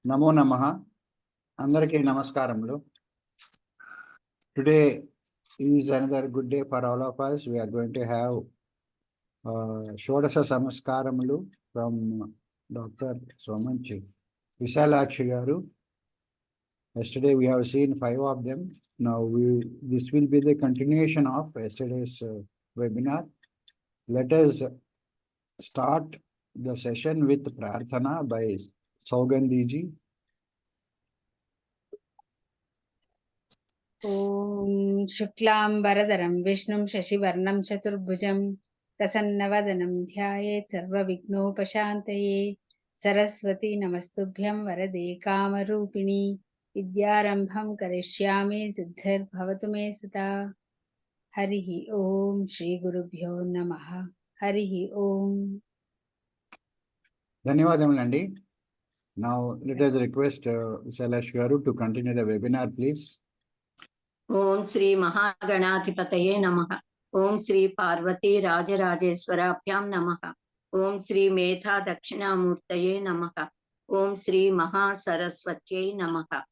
Namo Namaha. Andariki Namaskaramlu. Today is another good day for all of us. We are going to have Shodasa Samskarams from Dr. Somanchi. Visalakshi garu. Yesterday we have seen 5 of them. Now this will be the continuation of yesterday's webinar. Let us start the session with Prarthana by Saugandiji. Om Shuklam Baradaram Vishnum Shashivarnam Chaturbhujam Prasannavanam Dhyayet Sarva Vignopashantaye Saraswati Namastubhyam Varade Kamarupini Vidyarambham Karishyami Siddhir Bhavatu Me Sata. Harihi Om Shri Gurubhyo Namaha. Harihi Om. Dhanyavadamalandi. Now let us request Visalakshi garu to continue the webinar, please. Om Sri Mahaganadhipataye Namaha. Om Sri Parvati Rajarajeshwarabhyam Namaha. Om Sri Medha Dakshinamurtaye Namaha. Om Sri Mahasaraswatye Namaha.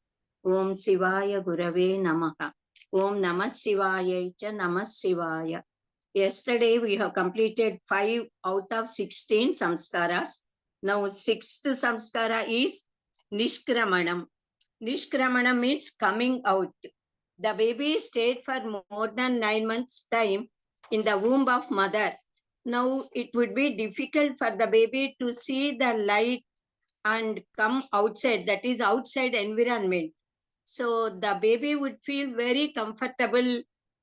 Om Sivaya Gurave Namaha. Om Namah Shivaya cha Namah Shivaya. Yesterday we have completed 5 out of 16 samskaras. Now 6th samskara is Nishkramanam. Nishkramanam means coming out. The baby stayed for more than 9 months' time in the womb of mother. Now it would be difficult for the baby to see the light and come outside, that is outside environment. So the baby would feel very comfortable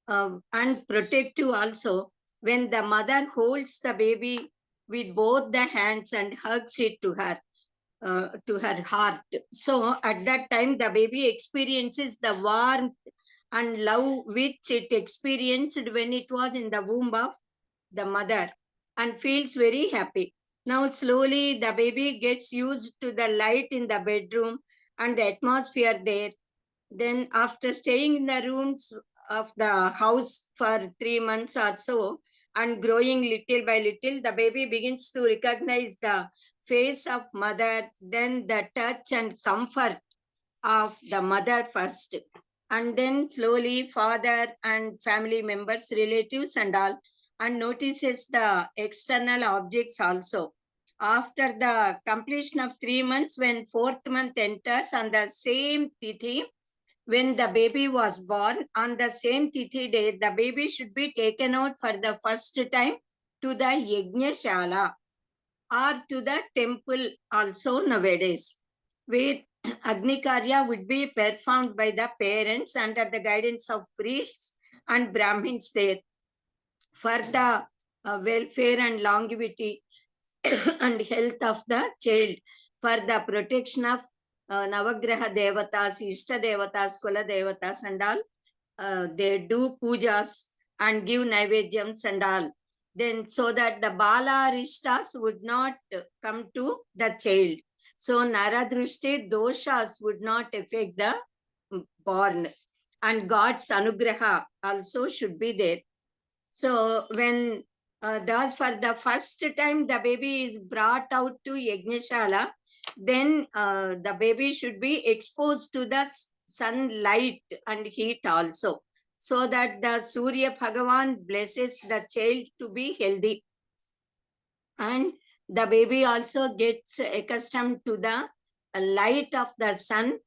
and protective also when the mother holds the baby with both the hands and hugs it to her heart. So at that time the baby experiences the warmth and love which it experienced when it was in the womb of the mother and feels very happy. Now slowly the baby gets used to the light in the bedroom and the atmosphere there. Then after staying in the rooms of the house for 3 months or so and growing little by little, the baby begins to recognize the face of mother, then the touch and comfort of the mother first. And then slowly father and family members, relatives and all, and notices the external objects also. After the completion of 3 months, when 4th month enters on the same tithi, when the baby was born, on the same tithi day, the baby should be taken out for the first time to the Yajna Shala or to the temple also nowadays, where Agni Karya would be performed by the parents under the guidance of priests and Brahmins there for the welfare and longevity and health of the child, for the protection of Navagraha Devatas, Ishta Devatas, Kula Devatas and all. They do pujas and give naivedyams and all. Then so that the Bala Arishtas would not come to the child. So Naradrushti doshas would not affect the born. And God's Anugraha also should be there. So when thus for the first time the baby is brought out to Yajnashala, then the baby should be exposed to the sunlight and heat also, so that the Surya Bhagavan blesses the child to be healthy. And the baby also gets accustomed to the light of the sun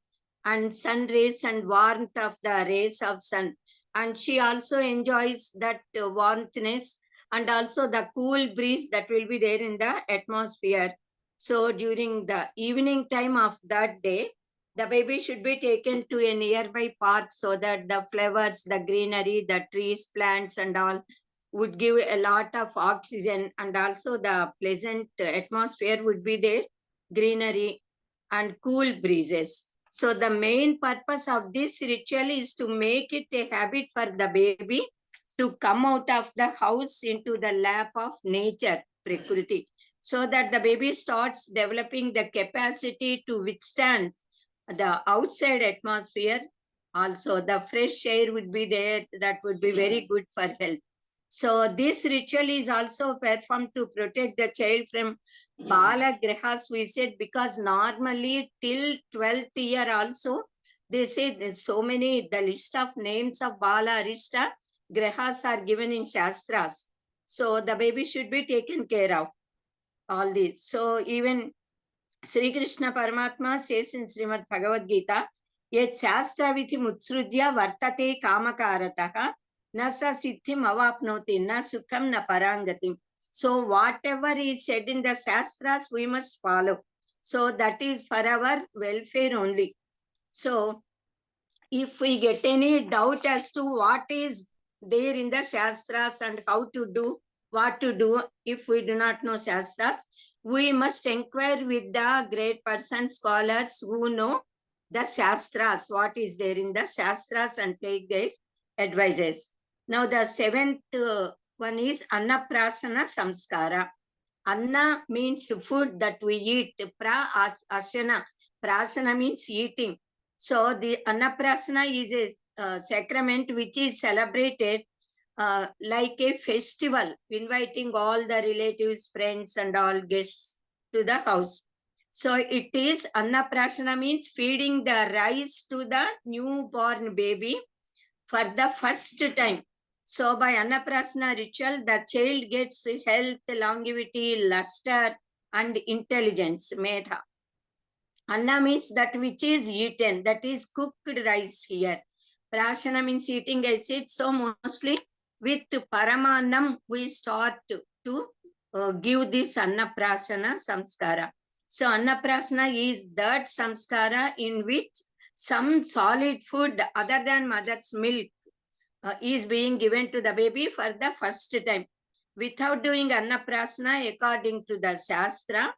and sun rays and warmth of the rays of sun. And she also enjoys that warmthness and also the cool breeze that will be there in the atmosphere. So during the evening time of that day, the baby should be taken to a nearby park so that the flowers, the greenery, the trees, plants and all would give a lot of oxygen, and also the pleasant atmosphere would be there, greenery and cool breezes. So the main purpose of this ritual is to make it a habit for the baby to come out of the house into the lap of nature, Prakriti, so that the baby starts developing the capacity to withstand the outside atmosphere. Also the fresh air would be there, that would be very good for health. So this ritual is also performed to protect the child from Bala Grahas we said, because normally till 12th year also, they say there's so many, the list of names of Bala Arista Grahas are given in Shastras. So the baby should be taken care of. All these. So even Sri Krishna Paramatma says in Srimad Bhagavad Gita, Yet Shastra Viti Mutsrujya Vartate Kamakarataha Na Sa Siddhim Avapnoti Na Sukham Na Parangatim. So whatever is said in the Shastras, we must follow. So that is for our welfare only. So if we get any doubt as to what is there in the Shastras and how to do, what to do, if we do not know Shastras, we must inquire with the great persons, scholars who know the Shastras, what is there in the Shastras, and take their advices. Now the seventh one is Annaprasana Samskara. Anna means food that we eat. Ashana. Prasana means eating. So the Annaprasana is a sacrament which is celebrated like a festival, inviting all the relatives, friends, and all guests to the house. So it is Annaprasana means feeding the rice to the newborn baby for the first time. So by Annaprasana ritual, the child gets health, longevity, luster, and intelligence, medha. Anna means that which is eaten, that is cooked rice here. Prashana means eating, I said. So mostly with Paramanam, we start to give this Annaprasana samskara. So Annaprasana is that samskara in which some solid food other than mother's milk is being given to the baby for the first time. Without doing Annaprasana, according to the Shastra,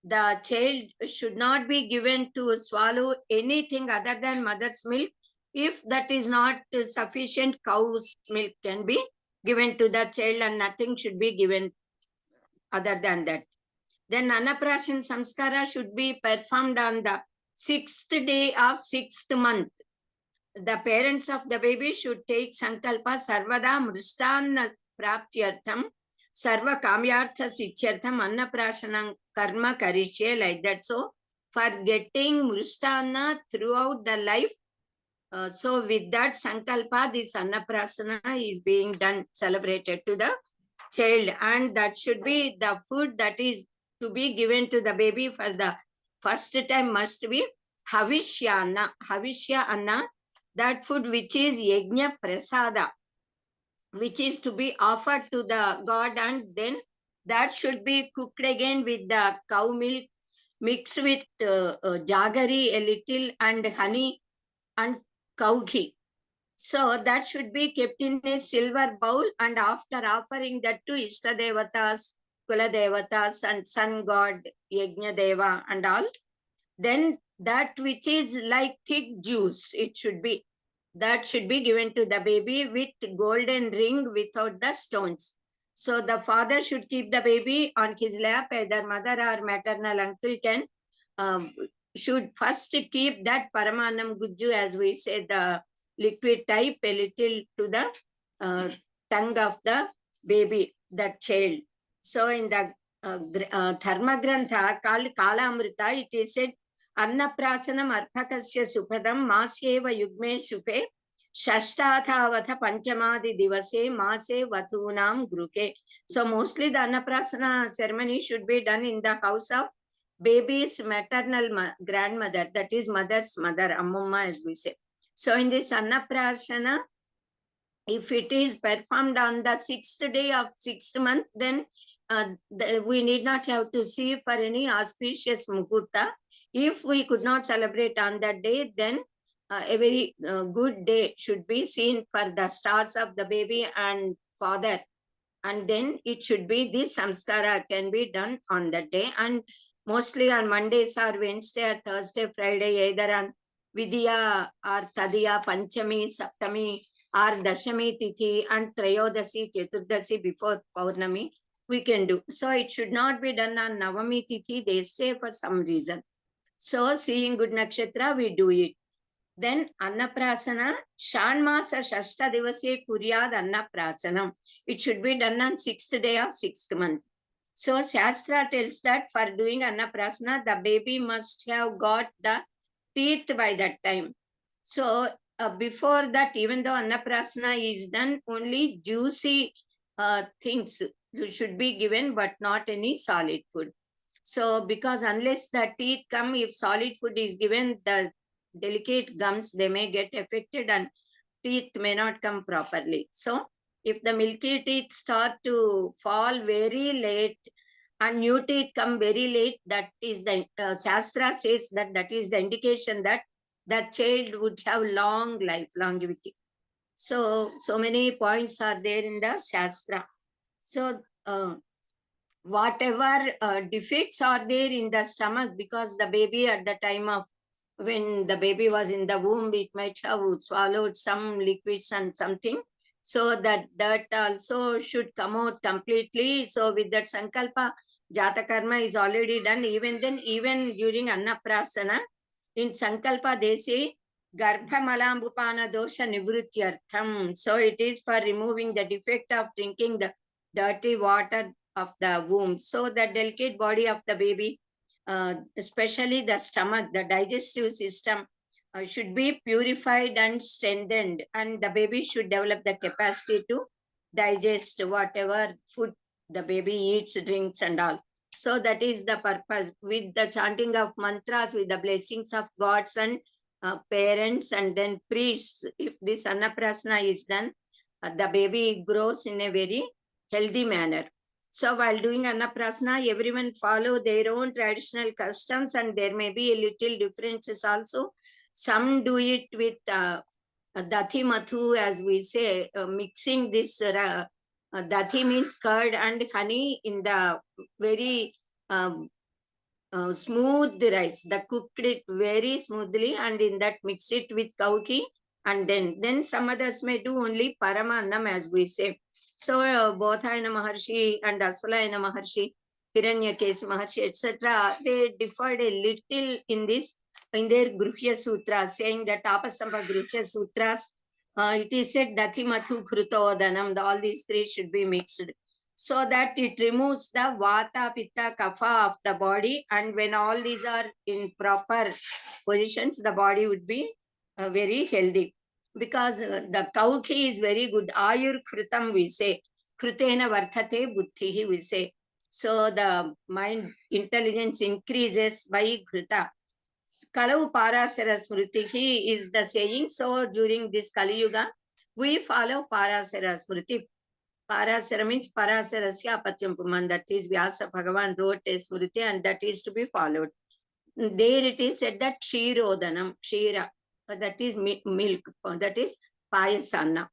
the child should not be given to swallow anything other than mother's milk. If that is not sufficient, cow's milk can be given to the child and nothing should be given other than that. Then Annaprasana Samskara should be performed on the 6th day of 6th month. The parents of the baby should take Sankalpa Sarvada Mrishtanna Praptyartham Sarva Kamyartha Sityartham Annaprashanam Karma Karishye, like that. So for getting Mrishtanna throughout the life, so with that Sankalpa, this Annaprasana is being done, celebrated to the child, and that should be the food that is to be given to the baby for the first time must be Havishya Anna. Havishya Anna, that food which is Yajna Prasada, which is to be offered to the god, and then that should be cooked again with the cow milk mixed with jaggery a little and honey and cow ghee. So that should be kept in a silver bowl, and after offering that to Ishta Devatas, Kula Devatas, and sun god Yajna Deva and all, then that which is like thick juice, it should be, that should be given to the baby with golden ring without the stones. So the father should keep the baby on his lap, either mother or maternal uncle can, should first keep that Paramanam Gujju, as we say, the liquid type, a little to the tongue of the baby, that child. So in the Dharma Grantha called Kalamrita, it is said, Annaprasanam Arthakasya Supadam Masyeva Yugme Supe Shashtathavata Panchamadi Divase Mase Vatunam Gruke. So mostly the Annaprasana ceremony should be done in the house of baby's maternal grandmother, that is mother's mother, Ammumma as we say. So in this Annaprasana, if it is performed on the 6th day of 6th month, then we need not have to see for any auspicious muhurta. If we could not celebrate on that day, then a very good day should be seen for the stars of the baby and father. And then it should be this samskara can be done on that day. And mostly on Mondays or Wednesday or Thursday, Friday, either on Vidya or Tadiya, Panchami, Saptami, or Dashami Tithi and Trayodasi, Cheturdasi before Paurnami, we can do. So it should not be done on Navami Tithi, they say, for some reason. So seeing good nakshatra, we do it. Then Annaprasana, Shanmasa Shashta Divase Kuryad Annaprasanam. It should be done on 6th day of 6th month. So Shastra tells that for doing Annaprasana, the baby must have got the teeth by that time. So before that, even though Annaprasana is done, only juicy things should be given, but not any solid food. So because unless the teeth come, if solid food is given, the delicate gums, they may get affected and teeth may not come properly. So if the milky teeth start to fall very late and new teeth come very late, that is the Shastra says that that is the indication that the child would have long life, longevity. So many points are there in the Shastra. So whatever defects are there in the stomach, because the baby at the time of when the baby was in the womb, it might have swallowed some liquids and something. So that also should come out completely. So with that Sankalpa, Jata Karma is already done. Even then, even during Annaprasana, in Sankalpa, they say, Garbha Malambupana Dosha Nivrutyartham. So it is for removing the defect of drinking the dirty water of the womb. So the delicate body of the baby, especially the stomach, the digestive system, should be purified and strengthened, and the baby should develop the capacity to digest whatever food the baby eats, drinks, and all. So that is the purpose. With the chanting of mantras, with the blessings of gods and parents and then priests, if this Annaprasana is done, the baby grows in a very healthy manner. So while doing Annaprasana, everyone follow their own traditional customs, and there may be a little differences also. Some do it with dathi mathu, as we say, mixing this dathi means curd and honey in the very smooth rice. The cooked it very smoothly, and in that mix it with cow ghee, and then some others may do only Paramannam, as we say. So Bodhayana Maharshi and Aswalayana Maharshi, Hiranyakesi Maharshi, etc., they differed a little in this, in their Gruhya Sutras, saying that Apastampa Gruhya Sutras, it is said Dathi Mathu Krutodanam, all these three should be mixed, so that it removes the Vata, Pitta, Kapha of the body, and when all these are in proper positions, the body would be very healthy. Because the cow ghee is very good. Ayur Krutam, we say. Krutena Varthate Buddhihi, we say. So the mind intelligence increases by Kruta. Kalau Parasara Smritihi is the saying. So during this Kali Yuga, we follow Parasara Smriti. Parasara means Parasarasya Apatyampuman, that is Vyasa Bhagavan wrote a Smriti, and that is to be followed. There it is said that Kshirodanam, Kshira, that is milk, that is Payasanna.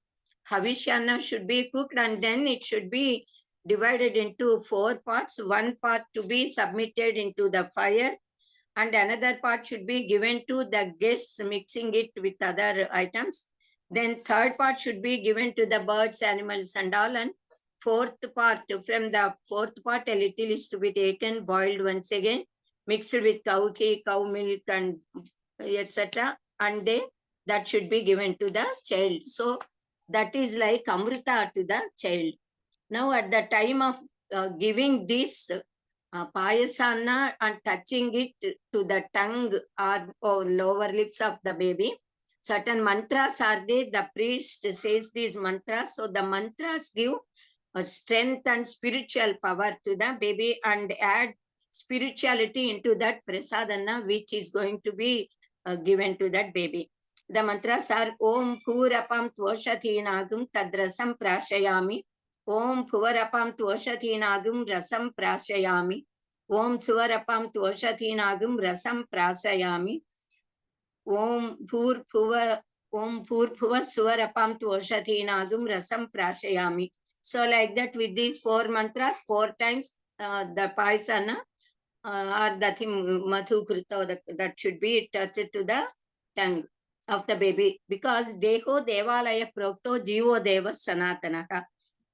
Havishyana should be cooked, and then it should be divided into 4 parts. One part to be submitted into the fire, and another part should be given to the guests, mixing it with other items. Then third part should be given to the birds, animals, and all. And fourth part, from the fourth part, a little is to be taken, boiled once again, mixed with cow ghee, cow milk, and etc. And then that should be given to the child. So that is like Amrita to the child. Now at the time of giving this payasana and touching it to the tongue or lower lips of the baby, certain mantras are there. The priest says these mantras. So the mantras give a strength and spiritual power to the baby and add spirituality into that prasadana, which is going to be given to that baby. The mantras are Om Purapam Tvoshathinagum Tadrasam Prashayami. Om Puvarapam Tvoshathinagum Rasam Prashayami. Om Suvarapam Tvoshathinagum Rasam Prashayami. Om Purpuva Suvarapam Tvoshathinagum Rasam Prashayami. So like that, with these 4 mantras, 4 times the paisana or the Madhu Krita, that should be touched to the tongue of the baby, because Deho Devalaya Prokto Jivo Deva Sanatanaka.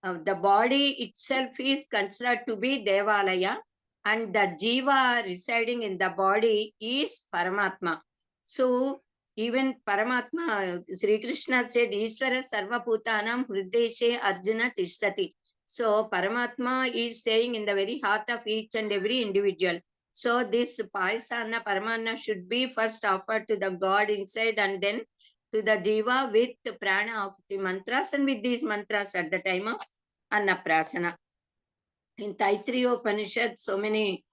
The body itself is considered to be Devalaya, and the Jiva residing in the body is Paramatma. So even Paramatma, Sri Krishna said, Isvara Sarva Bhutanam Hrideshe Arjuna Tishtati. So Paramatma is staying in the very heart of each and every individual. So this Payasana Paramatma should be first offered to the God inside and then to the Jiva with prana of the mantras and with these mantras at the time of Annaprasana. In Taittiriya Upanishad, so many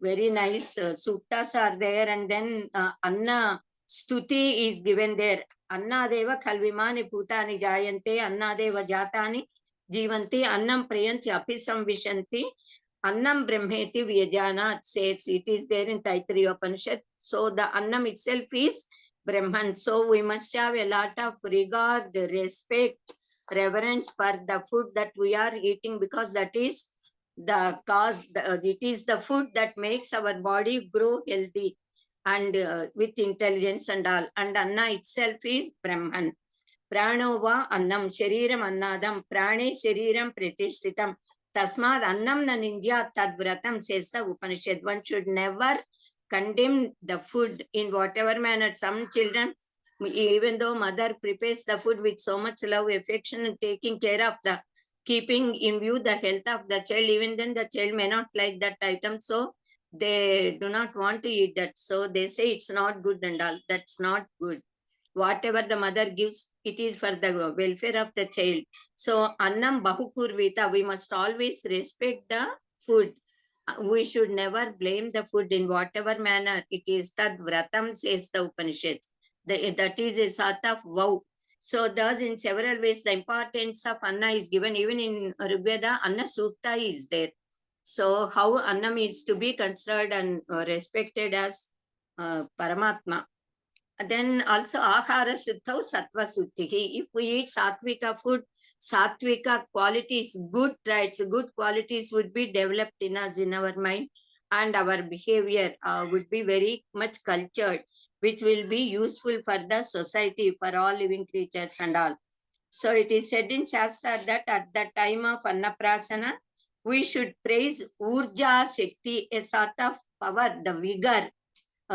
very nice suttas are there, and then Anna Stuti is given there. Anna Deva Kalvimani Putani Jayante, Anna Deva Jatani Jivanti, Annam Priyanti Apisamvishanti, Annam Brahmeti Vyajana says it is there in Taittiriya Upanishad. So the Annam itself is Brahman. So we must have a lot of regard, respect, reverence for the food that we are eating, because that is the cause, it is the food that makes our body grow healthy and with intelligence and all. And Anna itself is Brahman. Pranova Annam Shariram Annadam Prane Shariram Pratishtitam Tasmad Annam Naninja Tadvratam says the Upanishad. One should never condemn the food in whatever manner. Some children, even though mother prepares the food with so much love, affection, and taking care of the keeping in view the health of the child, even then the child may not like that item, so they do not want to eat that. So they say it's not good and all. That's not good. Whatever the mother gives, it is for the welfare of the child. So Annam Bahukurvita, we must always respect the food. We should never blame the food in whatever manner. It is Tad Vratam, says the Upanishads. That is a sort of vow. So thus in several ways the importance of Anna is given. Even in Rigveda, Anna Sukta is there. So how Annam is to be considered and respected as Paramatma. Then also Ahara Suttha Sattva Sutthihi. If we eat Sattvika food, Sattvika qualities, good traits, good qualities would be developed in us, in our mind, and our behavior would be very much cultured, which will be useful for the society, for all living creatures and all. So it is said in Shastra that at the time of Annaprasana, we should praise Urja Shakti, a sort of power, the vigor,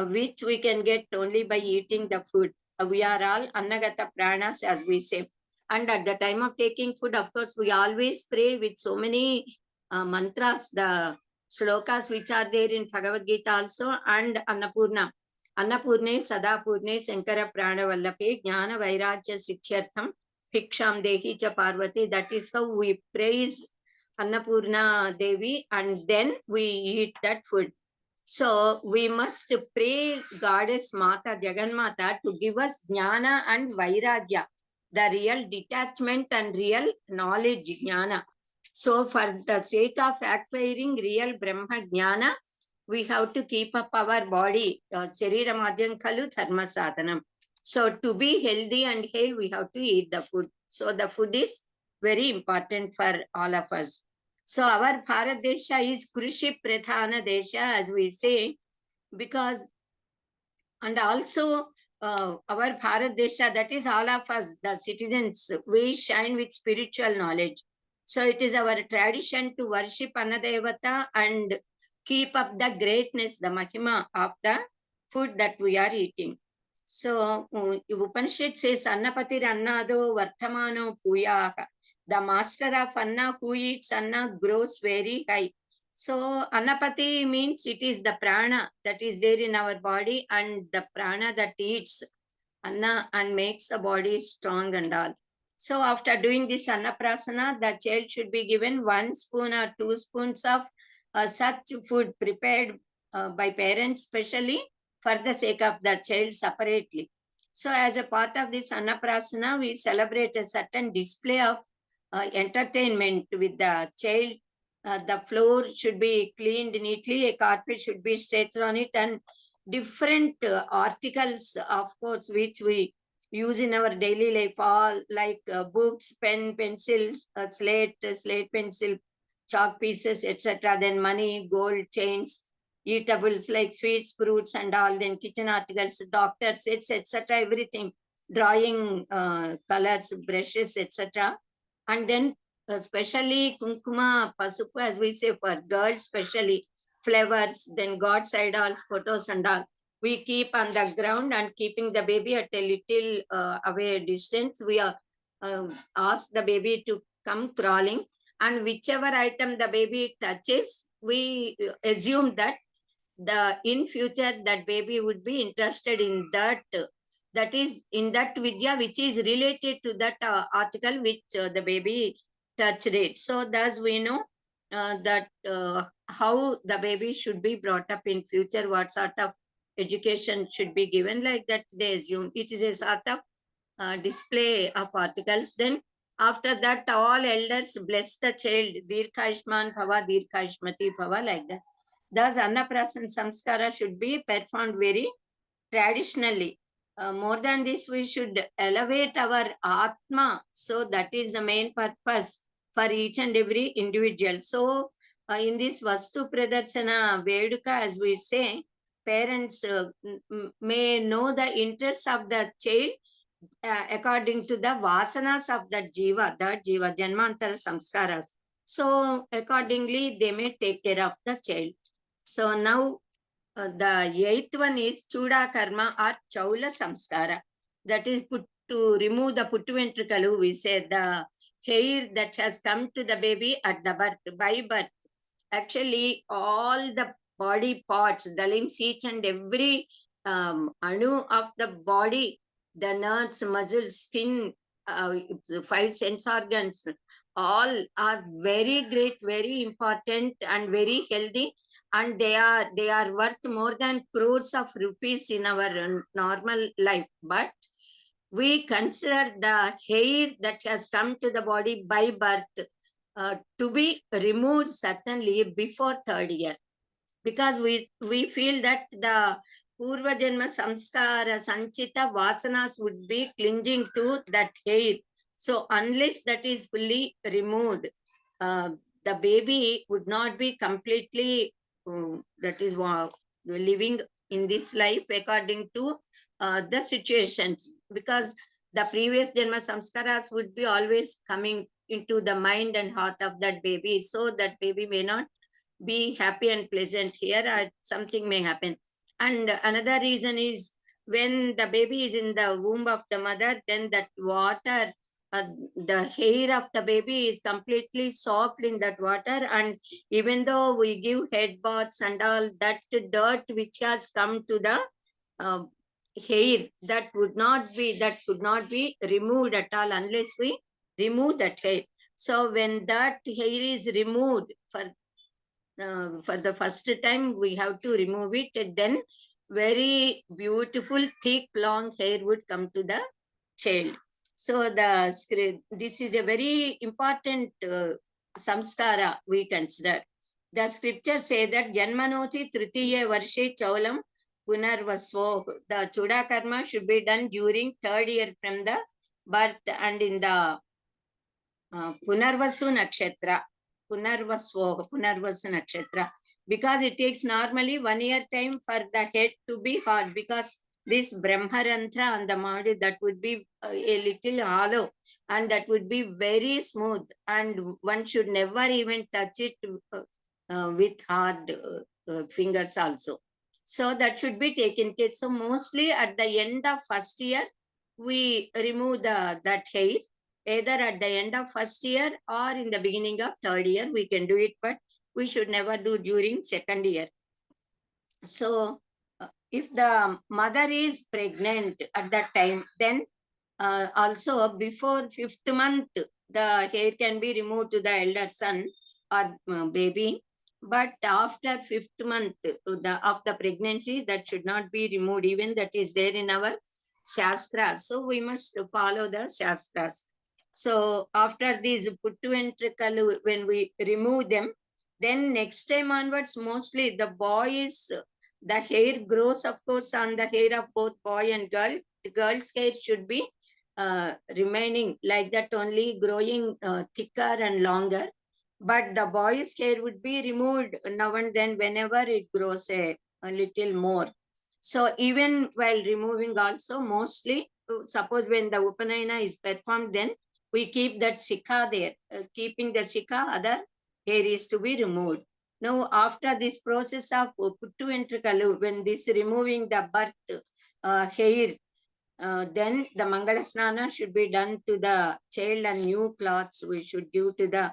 which we can get only by eating the food. We are all Annagata Pranas, as we say. And at the time of taking food, of course, we always pray with so many mantras, the shlokas which are there in Bhagavad Gita also, and Annapurna. Annapurne, Sadapurne, Sankara Pranavallape, Jnana Vairajya Sikhyartham, Bhiksham Dehi Cha Parvati. That is how we praise Annapurna Devi, and then we eat that food. So we must pray Goddess Mata, Jaganmata, to give us jnana and vairagya, the real detachment and real knowledge, jnana. So for the sake of acquiring real Brahma jnana, we have to keep up our body. Sarira madhyam khalu dharma sadhanam. So to be healthy and hale, we have to eat the food. So the food is very important for all of us. So our Bharat Desha is Krishi Pradhana Desha, as we say, because, and also our Bharat Desha, that is all of us, the citizens, we shine with spiritual knowledge. So it is our tradition to worship Annadevata and keep up the greatness, the mahima of the food that we are eating. So Upanishad says, Annapatir Annado Vartamano Puyaha. The master of Anna who eats Anna grows very high. So Annapati means it is the prana that is there in our body, and the prana that eats Anna and makes the body strong and all. So after doing this Annaprasana, the child should be given 1 spoon or 2 spoons of such food prepared by parents, specially for the sake of the child separately. So as a part of this Annaprasana, we celebrate a certain display of entertainment with the child. The floor should be cleaned neatly, a carpet should be stretched on it, and different articles, of course, which we use in our daily life, all like books, pen, pencils, slate, pencil, chalk pieces, etc. Then money, gold, chains, eatables like sweets, fruits, and all. Then kitchen articles, doctor sets, etc. Everything, drawing colors, brushes, etc. And then especially kunkuma, pasupu, as we say for girls, especially flowers, then God's idols, photos and all. We keep on the ground, and keeping the baby at a little away distance, we ask the baby to come crawling, and whichever item the baby touches, we assume that in future that baby would be interested in that. That is in that vidya which is related to that article which the baby touched it. So thus we know that how the baby should be brought up in future, what sort of education should be given, like that they assume. It is a sort of display of articles. Then after that, all elders bless the child, Dirghayushman Bhava, Dirghayushmati Bhava, like that. Thus, Annaprasan Samskara should be performed very traditionally. More than this, we should elevate our Atma. So that is the main purpose for each and every individual. So in this Vastu Pradarshana Veduka, as we say, parents may know the interests of the child according to the vasanas of that jiva, Janmantara Samskaras. So accordingly, they may take care of the child. So now the eighth one is Chuda Karma or Chaula Samskara. That is put to remove the puttu ventrikalu. We say the hair that has come to the baby at the birth, by birth. Actually, all the body parts, the limbs, each and every anu of the body, the nerves, muscles, skin, 5 sense organs, all are very great, very important, and very healthy. And they are worth more than crores of rupees in our normal life. But we consider the hair that has come to the body by birth to be removed certainly before 3rd year, because we feel that the Purva Janma Samskara Sanchita Vasanas would be clinging to that hair. So unless that is fully removed, the baby would not be completely that is living in this life according to the situations, because the previous Janma Samskaras would be always coming into the mind and heart of that baby. So that baby may not be happy and pleasant here, or something may happen. And another reason is when the baby is in the womb of the mother, then that water, the hair of the baby is completely soaked in that water. And even though we give head baths and all, that dirt which has come to the hair, that could not be removed at all unless we remove that hair. So when that hair is removed for the first time, we have to remove it, and then very beautiful thick long hair would come to the child. So this is a very important samskara we consider. The scriptures say that Janmanoti Tritiya Varshe Chaulam Punarvasvo. The Chuda Karma should be done during 3rd year from the birth, and in the Punarvasu Nakshatra, Punarvasu Nakshatra, because it takes normally 1 year time for the head to be hard, because this Brahmarantra on the body, that would be a little hollow, and that would be very smooth, and one should never even touch it with hard fingers also. So that should be taken care. So mostly at the end of 1st year, we remove that hair. Either at the end of 1st year or in the beginning of 3rd year, we can do it, but we should never do during 2nd year. So if the mother is pregnant at that time, then also before 5th month, the hair can be removed to the elder son or baby. But after 5th month of the pregnancy, that should not be removed. Even that is there in our Shastras. So we must follow the Shastras. So after these puttu ventricle, when we remove them, then next time onwards, mostly the boys, the hair grows, of course, on the hair of both boy and girl. The girl's hair should be remaining like that, only growing thicker and longer. But the boy's hair would be removed now and then whenever it grows a little more. So even while removing also, mostly, suppose when the Upanayana is performed, then we keep that shikha there. Keeping the shikha, other hair is to be removed. Now, after this process of puttu ventrikalu, when this removing the birth hair, then the Mangala Snana should be done to the child, and new clothes we should give to the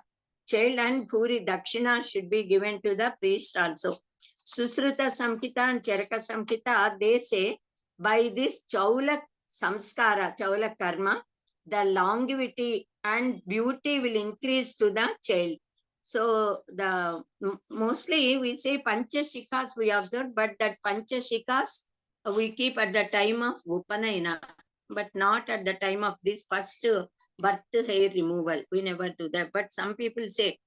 child, and Puri Dakshina should be given to the priest also. Susruta Samhita and Charaka Samhita, they say, by this Chaula Samskara, Chaula Karma, the longevity and beauty will increase to the child. So the mostly we say Panchashikas we observe, but that Panchashikas we keep at the time of Upanayana, but not at the time of this first birth hair removal. We never do that. But some people say,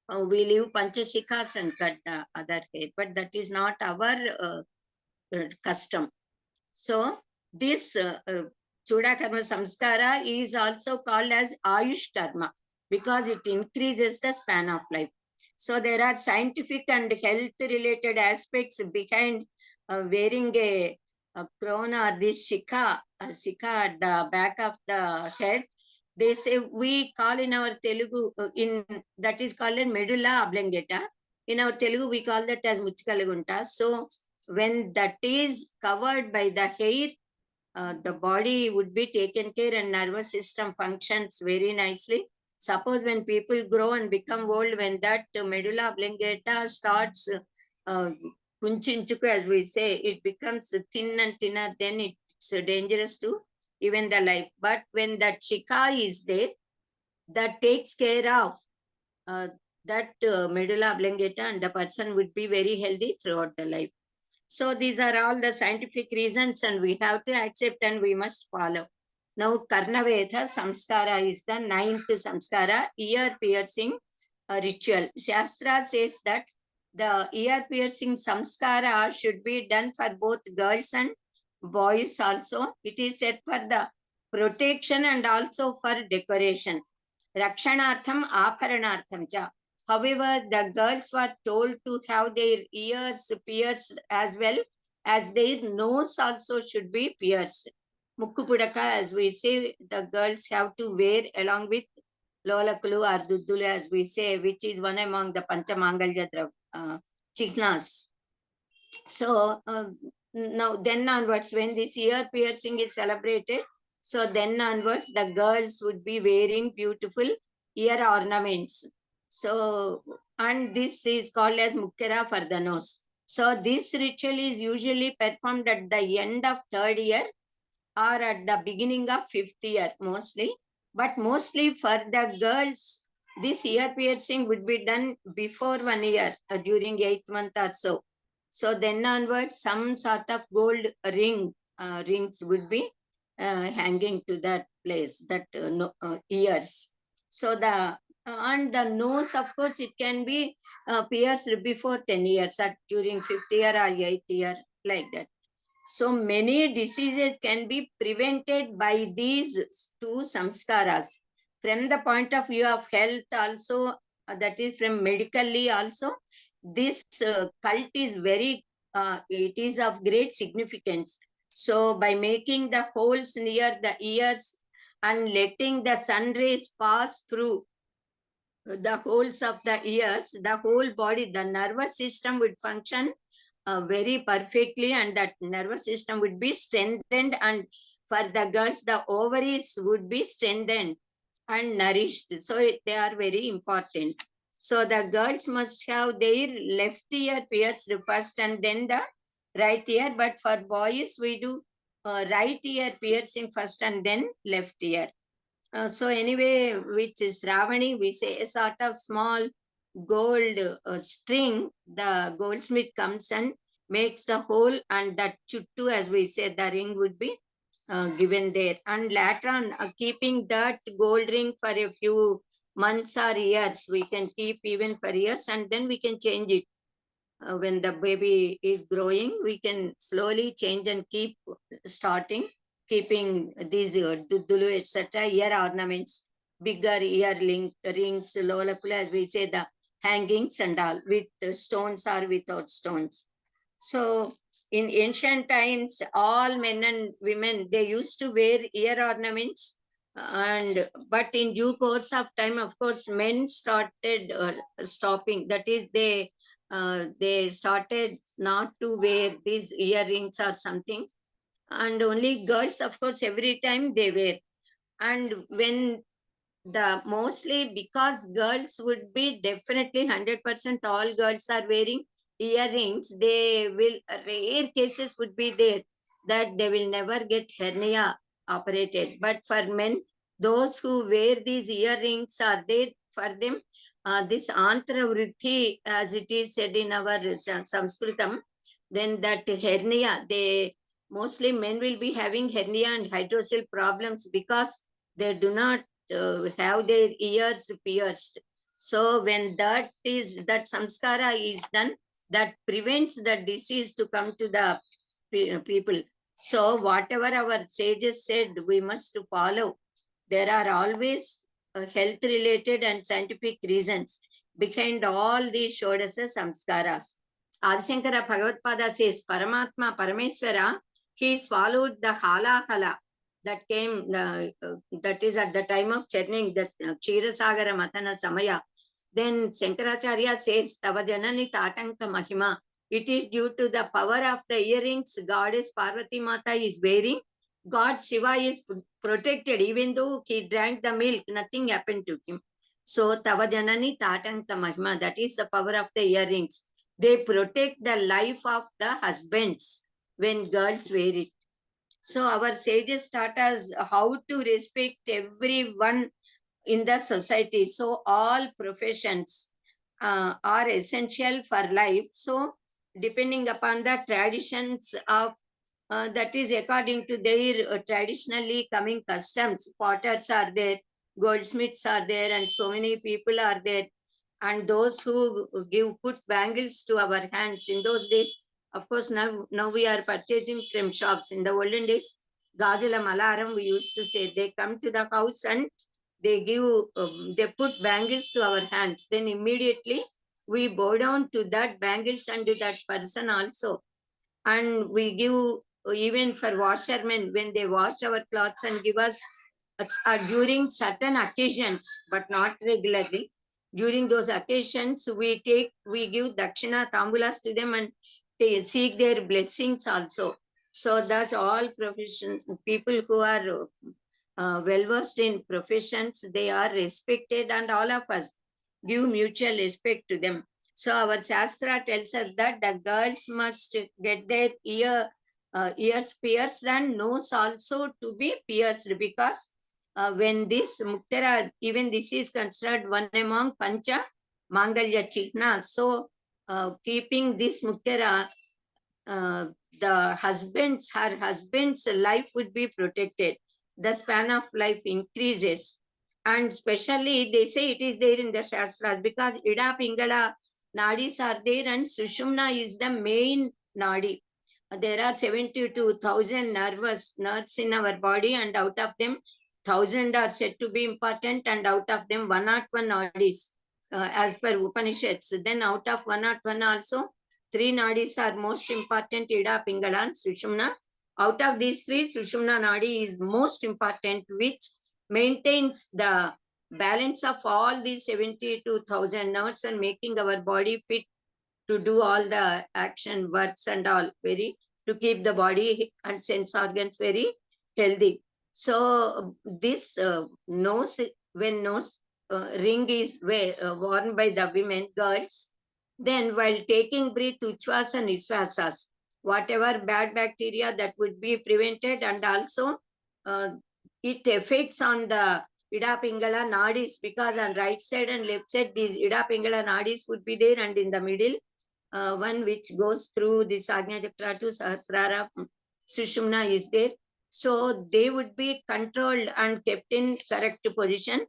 we leave Panchashikas and cut the other hair, but that is not our custom. So this Chuda Karma Samskara is also called as Ayush Karma because it increases the span of life. So there are scientific and health related aspects behind wearing a crown or this shikha at the back of the head. They say, we call in our Telugu, that is called a medulla oblongata. In our Telugu, we call that as Muchkalagunta. So when that is covered by the hair, the body would be taken care and nervous system functions very nicely. Suppose when people grow and become old, when that medulla oblongata starts kunchinchuku, as we say, it becomes thin and thinner, then it's dangerous to even the life. But when that shikha is there, that takes care of that medulla oblongata, and the person would be very healthy throughout the life. So these are all the scientific reasons, and we have to accept and we must follow. Now, Karnaveda Samskara is the 9th Samskara, ear piercing ritual. Shastra says that the ear piercing Samskara should be done for both girls and boys also. It is said for the protection and also for decoration. Rakshanartham Aparanartham cha. However, the girls were told to have their ears pierced as well as their nose also should be pierced. Mukkupudaka, as we say, the girls have to wear along with Lolakulu or Duddulu, as we say, which is one among the Panchamangalya chihnas. So now then onwards, when this ear piercing is celebrated, so then onwards the girls would be wearing beautiful ear ornaments. So, and this is called as Mukkera for the nose. So this ritual is usually performed at the end of 3rd year or at the beginning of 5th year mostly. But mostly for the girls, this ear piercing would be done before 1 year during 8th month or so. So then onwards, some sort of gold rings would be hanging to that place, that ears. So the and the nose, of course, it can be pierced before 10 years, during 5th year or 8th year, like that. So many diseases can be prevented by these 2 samskaras. From the point of view of health also, that is from medically also, this cult is very, it is of great significance. So by making the holes near the ears and letting the sun rays pass through the holes of the ears, the whole body, the nervous system would function very perfectly, and that nervous system would be strengthened, and for the girls, the ovaries would be strengthened and nourished. So they are very important. So the girls must have their left ear pierced first and then the right ear. But for boys, we do right ear piercing first and then left ear. So anyway, with Shravani, we say a sort of small gold string, the goldsmith comes and makes the hole, and that chuttu, as we say, the ring would be given there. And later on, keeping that gold ring for a few months or years, we can keep even for years, and then we can change it. When the baby is growing, we can slowly change and keep starting, keeping these duddulu, etc., ear ornaments, bigger rings, lolakula, as we say, the hangings and all, with stones or without stones. So in ancient times, all men and women, they used to wear ear ornaments. But in due course of time, of course, men started stopping. That is, they started not to wear these earrings or something. And only girls, of course, every time they wear. And when the mostly because girls would be definitely 100% all girls are wearing earrings, they will, rare cases would be there that they will never get hernia operated. But for men, those who wear these earrings are there for them. This antra vritti, as it is said in our Sanskritam, then that hernia, they mostly men will be having hernia and hydrocele problems because they do not have their ears pierced. So when that samskara is done, that prevents the disease to come to the people. So whatever our sages said, we must follow. There are always health related and scientific reasons behind all these Shodasa samskaras. Adishankara Bhagavad says, Paramatma, Parameswara, he swallowed the halahala that came, that is at the time of churning, the Ksheerasagara Matana Samaya. Then Shankaracharya says, Tava Janani Tatanka Mahima. It is due to the power of the earrings Goddess Parvati Mata is wearing. God Shiva is protected. Even though he drank the milk, nothing happened to him. So Tava Janani Tatanka Mahima, that is the power of the earrings. They protect the life of the husbands when girls wear it. So our sages taught us how to respect everyone in the society. So all professions are essential for life. So depending upon the traditions of that is according to their traditionally coming customs, potters are there, goldsmiths are there, and so many people are there. And those who put bangles to our hands in those days, of course, now we are purchasing from shops. In the olden days, Gajala Malaram, we used to say, they come to the house and they they put bangles to our hands. Then immediately we bow down to that bangles and to that person also. And we give, even for washermen, when they wash our clothes and give us during certain occasions, but not regularly. During those occasions, we give dakshina tambulas to them and they seek their blessings also. So that's all profession people who are well versed in professions, they are respected, and all of us give mutual respect to them. So our Shastra tells us that the girls must get their ears pierced and nose also to be pierced, because when this Muktara, even this is considered one among Pancha Mangalya Chitna. So keeping this Muktara, her husband's life would be protected. The span of life increases. And especially they say it is there in the Shastras because Ida Pingala Nadis are there and Sushumna is the main Nadi. There are 72,000 nerves in our body, and out of them 1,000 are said to be important, and out of them 101 nadis as per Upanishads. Then out of 101 also 3 nadis are most important, Ida, Pingala and Sushumna. Out of these 3, Sushumna nadi is most important, which maintains the balance of all these 72,000 nerves and making our body fit to do all the action works and all, very to keep the body and sense organs very healthy. So this nose, when nose ring is worn by the women, girls, then while taking breath, uchvas and nisvasas, whatever bad bacteria that would be prevented, and also it affects on the Ida Pingala nadis, because on right side and left side these Ida Pingala nadis would be there, and in the middle one which goes through the Agnya Chakra to Sahasrara, Sushumna is there. So they would be controlled and kept in correct position.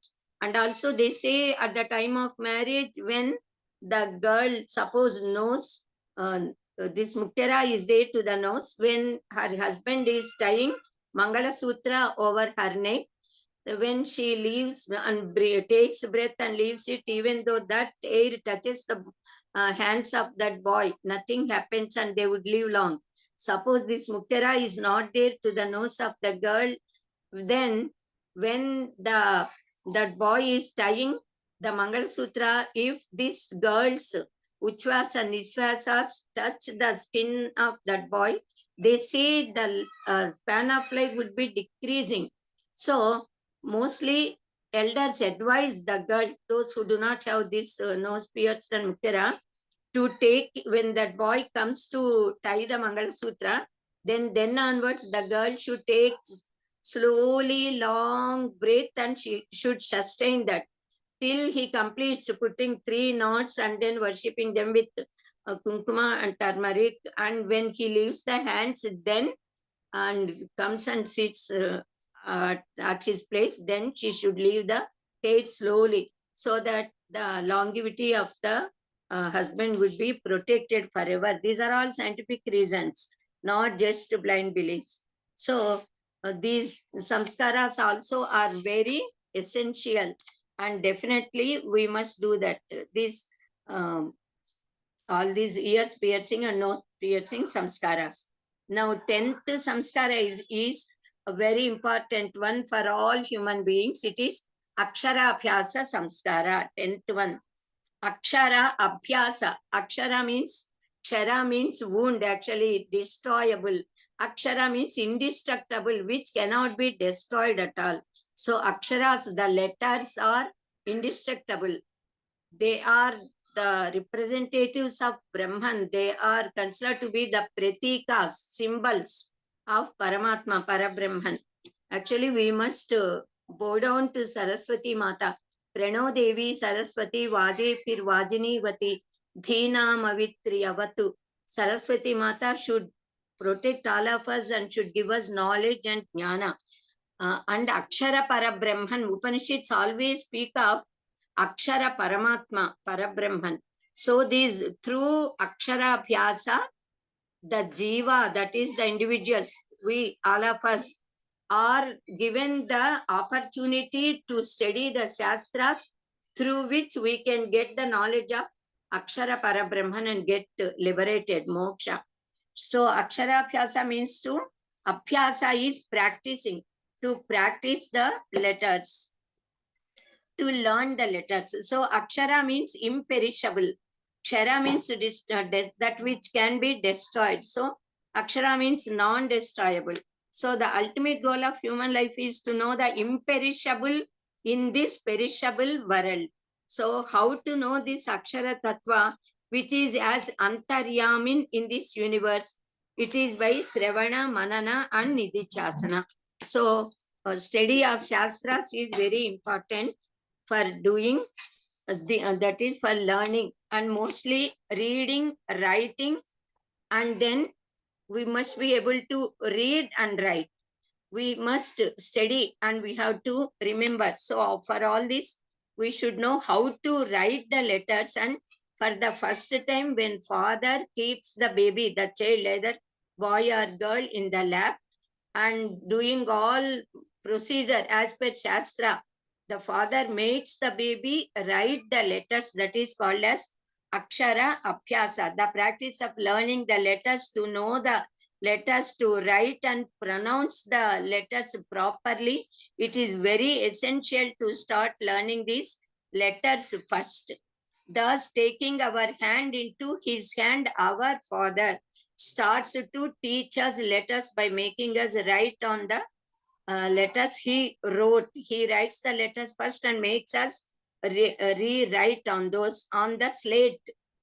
And also they say at the time of marriage, when the girl suppose knows this Muktara is there to the nose, when her husband is tying Mangala Sutra over her neck, when she leaves and takes breath and leaves it, even though that air touches the hands of that boy, nothing happens and they would live long. Suppose this Muktara is not there to the nose of the girl, then when that boy is tying the Mangal Sutra, if this girl's Uchvas and Nisvasas touch the skin of that boy, they say the span of life would be decreasing. So mostly elders advise the girl, those who do not have this nose pierced and mukera, to take, when that boy comes to tie the Mangala Sutra, then onwards the girl should take slowly long breath, and she should sustain that till he completes putting 3 knots and then worshipping them with kunkuma and turmeric. And when he leaves the hands, then and comes and sits at his place, then she should leave the head slowly, so that the longevity of the husband would be protected forever. These are all scientific reasons, not just blind beliefs. So these samskaras also are very essential, and definitely we must do that. This all these ears piercing and nose piercing samskaras. Now, 10th samskara is a very important one for all human beings. It is Akshara Abhyasa Samskara, 10th one. Akshara Abhyasa. Akshara means, Kshara means wound, actually destroyable. Akshara means indestructible, which cannot be destroyed at all. So Aksharas, the letters are indestructible. They are the representatives of Brahman. They are considered to be the pratikas, symbols of Paramatma, Parabrahman. Actually, we must bow down to Saraswati Mata. Prano Devi Saraswati Vaje Pir Vajini Vati Dhina Mavitri Avatu. Saraswati Mata should protect all of us and should give us knowledge and jnana. And Akshara Parabrahman, Upanishads always speak of Akshara Paramatma, Parabrahman. So these, through Akshara Abhyasa, the Jiva, that is the individuals, we, all of us, are given the opportunity to study the Shastras, through which we can get the knowledge of Akshara Parabrahman and get liberated, moksha. So Akshara Abhyasa means to, Abhyasa is practicing, to practice the letters, to learn the letters. So Akshara means imperishable. Kshara means that which can be destroyed. So Akshara means non-destroyable. So the ultimate goal of human life is to know the imperishable in this perishable world. So how to know this Akshara Tattva, which is as Antaryamin in this universe? It is by Sravana, Manana and Nidhichasana. So study of Shastras is very important for doing, that is for learning, and mostly reading, writing, and then we must be able to read and write. We must study and we have to remember. So for all this, we should know how to write the letters. And for the first time, when father keeps the baby, the child, either boy or girl, in the lap and doing all procedure as per Shastra, the father makes the baby write the letters. That is called as Akshara Abhyasa, the practice of learning the letters, to know the letters, to write and pronounce the letters properly. It is very essential to start learning these letters first. Thus, taking our hand into his hand, our father starts to teach us letters by making us write on the letters he wrote. He writes the letters first and makes us rewrite on those, on the slate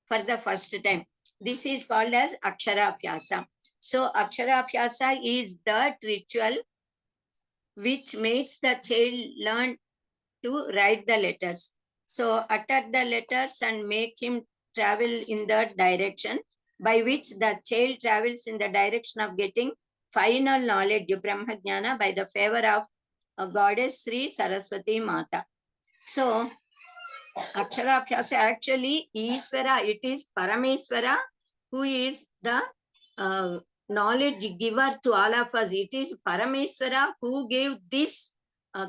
for the first time. This is called as Akshara Abhyasa. So Akshara Abhyasa is that ritual which makes the child learn to write the letters. So utter the letters and make him travel in that direction, by which the child travels in the direction of getting final knowledge, Brahma Jnana, by the favor of a goddess Sri Saraswati Mata. So Akshara Abhyasa, actually Iswara, it is Parameswara who is the knowledge giver to all of us. It is Parameswara who gave this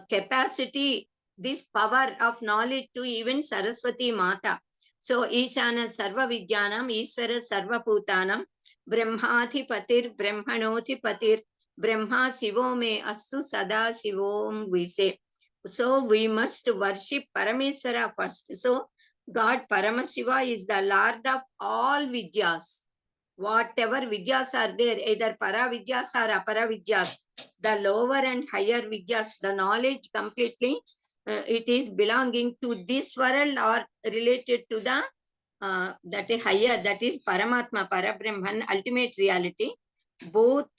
capacity, this power of knowledge to even Saraswati Mata. So Ishana Sarva Vidyanam, Iswara Sarva Bhutanam, Brahmadhipatir, Brahmanodhipatir, Brahma Shivo me astu sada Shivom, we say. So we must worship Parameswara first. So God Paramashiva is the Lord of all Vidyas. Whatever Vidyas are there, either Para Vidyas or Apara Vidyas, the lower and higher Vidyas, the knowledge completely it is belonging to this world or related to the that is higher, that is Paramatma, Parabrahman, ultimate reality. Both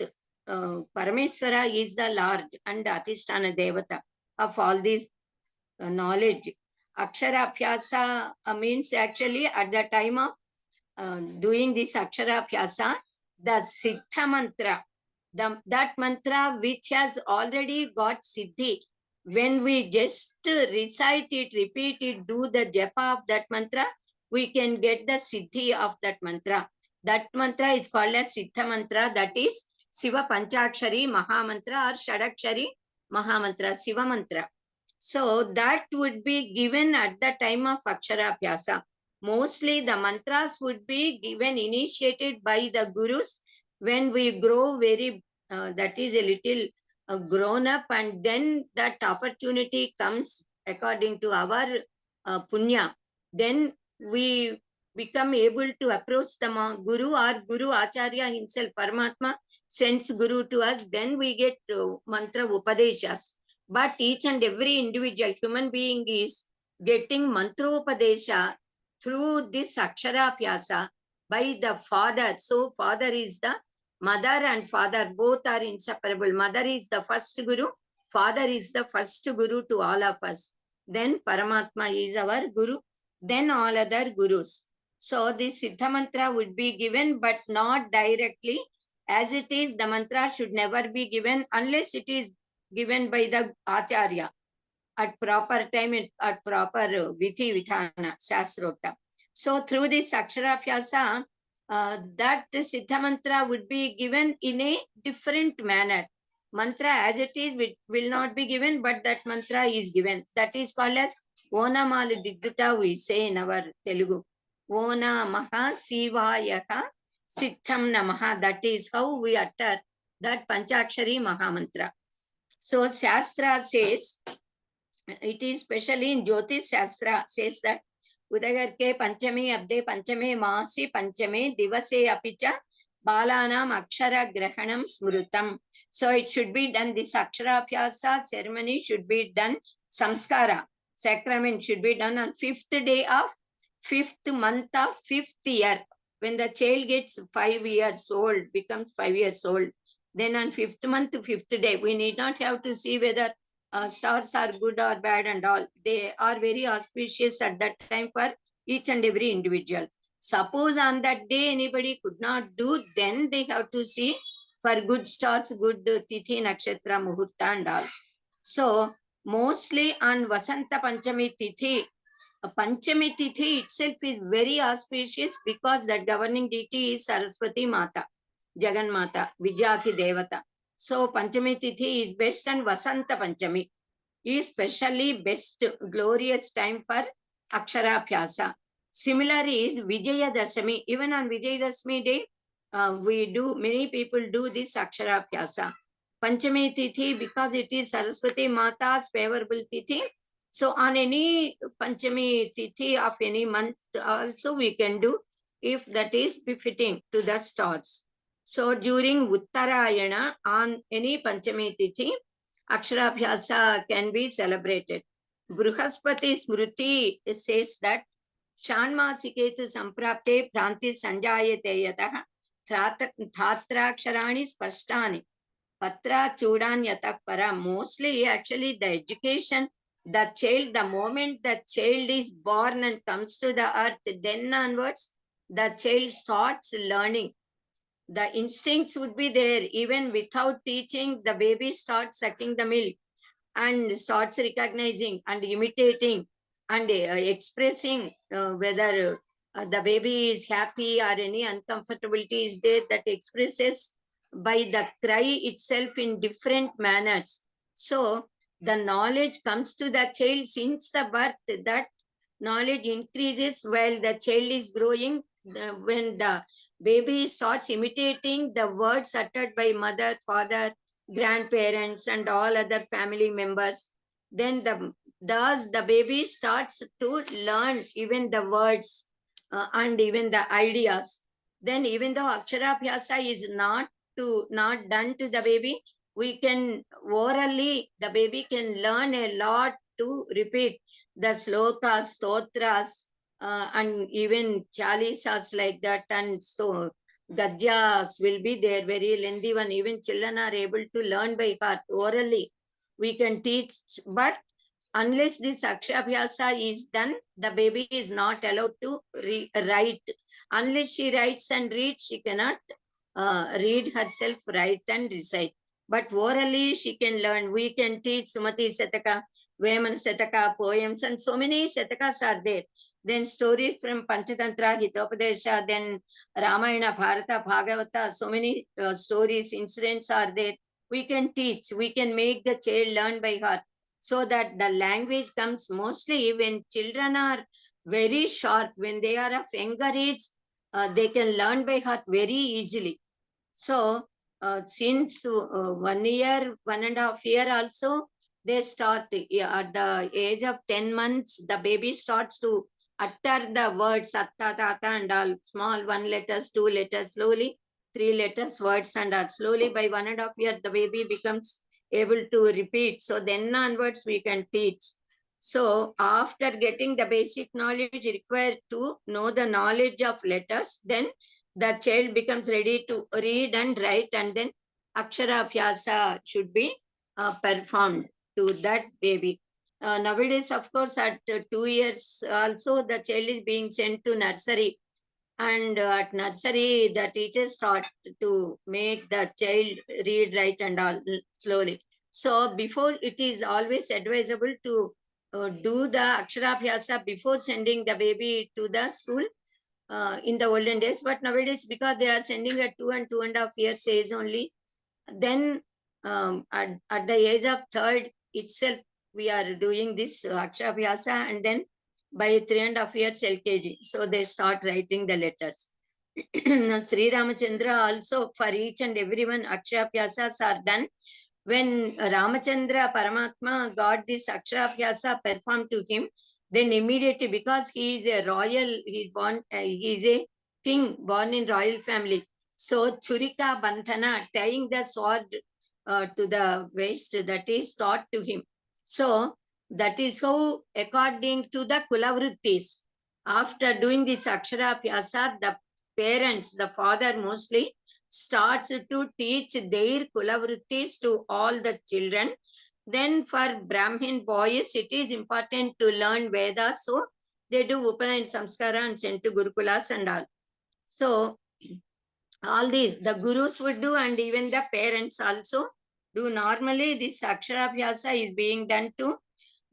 Parameswara is the Lord and Adhisthana Devata of all these knowledge. Aksharabhyasa means actually at the time of doing this Aksharabhyasa, the Siddha mantra, that mantra which has already got Siddhi, when we just recite it, repeat it, do the japa of that mantra, we can get the Siddhi of that mantra. That mantra is called as Siddha mantra, that is Siva Panchakshari Mahamantra or Shadakshari Mahamantra, Siva mantra. So that would be given at the time of Aksharabhyasa. Mostly the mantras would be given, initiated by the gurus when we grow very, that is a little grown up, and then that opportunity comes according to our punya. Then we become able to approach the guru or Guru Acharya himself, Paramatma sends guru to us, then we get mantra upadeshas. But each and every individual human being is getting mantropadesha through this Aksharabhyasa by the father. So father is the mother and father, both are inseparable. Mother is the first guru, father is the first guru to all of us. Then Paramatma is our guru, then all other gurus. So this Siddha mantra would be given, but not directly. As it is, the mantra should never be given unless it is given by the Acharya at proper time, at proper Vithi Vithana, Shastrota. So through this Aksharabhyasa, that Siddha mantra would be given in a different manner. Mantra as it is will not be given, but that mantra is given. That is called as Onamali Digdita, we say in our Telugu. Ona Maha Sivayaka Siddham Namaha. That is how we utter that Panchakshari Mahamantra. So Shastra says, it is specially in Jyotish Shastra says that Udagarke Panchame Abde Panchame Masi Panchame Divase Apicha Balanam Akshara Grahanam Smrutam. So it should be done, this Aksharabhyasa ceremony should be done, Samskara, sacrament should be done on 5th day of 5th month of 5th year. When the child gets 5 years old, becomes 5 years old, then on 5th month, 5th day, we need not have to see whether stars are good or bad and all. They are very auspicious at that time for each and every individual. Suppose on that day anybody could not do, then they have to see for good stars, good tithi, nakshatra, muhurta and all. So mostly on Vasanta Panchami Tithi, Panchami Tithi itself is very auspicious because that governing deity is Saraswati Mata, Jagan Mata, Vijati Devata. So Panchami Tithi is best, and Vasanta Panchami is specially best, glorious time for Aksharabhyasa. Similarly is Vijayadashami. Even on Vijayadashami day, many people do this Aksharabhyasa. Panchami Tithi, because it is Saraswati Mata's favorable Tithi. So on any Panchami Tithi of any month also we can do, if that is befitting to the stars. So during Uttarayana, on any Panchami Tithi, Aksharabhyasa can be celebrated. Bruhaspati Smruti says that Shanmasiketu Samprapte Pranti Sanjayate Yataha Thatrakshārani Spashtani Patra Chudan Yatak Para. Mostly actually the education, the child, the moment the child is born and comes to the earth, then onwards the child starts learning. The instincts would be there. Even without teaching, the baby starts sucking the milk and starts recognizing and imitating and expressing whether the baby is happy or any uncomfortability is there, that expresses by the cry itself in different manners. So the knowledge comes to the child since the birth. That knowledge increases while the child is growing. When the baby starts imitating the words uttered by mother, father, grandparents and all other family members, then thus the baby starts to learn even the words and even the ideas. Then even though Aksharabhyasa is not done to the baby, we can orally, the baby can learn a lot to repeat the slokas, stotras, and even chalisas like that, and so gadjas will be there, very lengthy one. Even children are able to learn by heart orally. We can teach, but unless this akshabhyasa is done, the baby is not allowed to write. Unless she writes and reads, she cannot read herself, write and recite. But orally she can learn. We can teach Sumati Sataka, Veman Sataka, poems, and so many Satakas are there. Then stories from Panchatantra, Hitopadesha, then Ramayana, Bharata, Bhagavata, so many stories, incidents are there. We can teach, we can make the child learn by heart, so that the language comes mostly when children are very sharp, when they are of younger age, they can learn by heart very easily. So since 1 year, 1.5 years also, they start at the age of 10 months, the baby starts to utter the words atta, tata and all, small 1 letters, 2 letters, slowly 3 letters, words and all. Slowly by 1.5 years, the baby becomes able to repeat. So then onwards we can teach. So after getting the basic knowledge required to know the knowledge of letters, then the child becomes ready to read and write, and then Aksharabhyasa should be performed to that baby. Nowadays, of course, at 2 years also, the child is being sent to nursery. And at nursery, the teachers start to make the child read, write and all slowly. So before, it is always advisable to do the Aksharabhyasa before sending the baby to the school. In the olden days, but nowadays, because they are sending at 2 and 2.5 years age only, then at the age of 3rd itself, we are doing this Akshabhyasa, and then by 3.5 years LKG, so they start writing the letters. Sri Ramachandra also, for each and everyone, Akshabhyasas are done. When Ramachandra Paramatma got this Aksharabhyasa performed to him, then immediately, because he is a royal, he is a king born in royal family. So Churika Bandhana, tying the sword to the waist, that is taught to him. So that is how, according to the Kulavrittis, after doing this Aksharabhyasa, the parents, the father mostly, starts to teach their kulavrittis to all the children. Then for Brahmin boys, it is important to learn Vedas, so they do Upana and Samskara and send to Gurukulas and all. So all these, the gurus would do, and even the parents also do. Normally, this Aksharabhyasa is being done to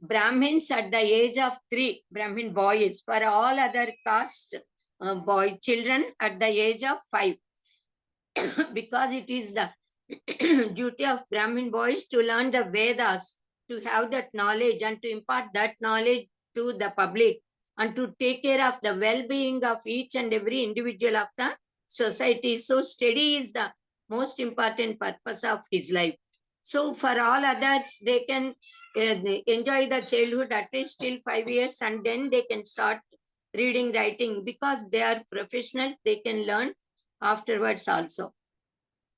Brahmins at the age of 3, Brahmin boys. For all other caste boy children at the age of 5. Because it is the duty of Brahmin boys to learn the Vedas, to have that knowledge and to impart that knowledge to the public, and to take care of the well-being of each and every individual of the society. So study is the most important purpose of his life. So for all others, they can enjoy the childhood at least till 5 years, and then they can start reading, writing, because they are professionals, they can learn afterwards also.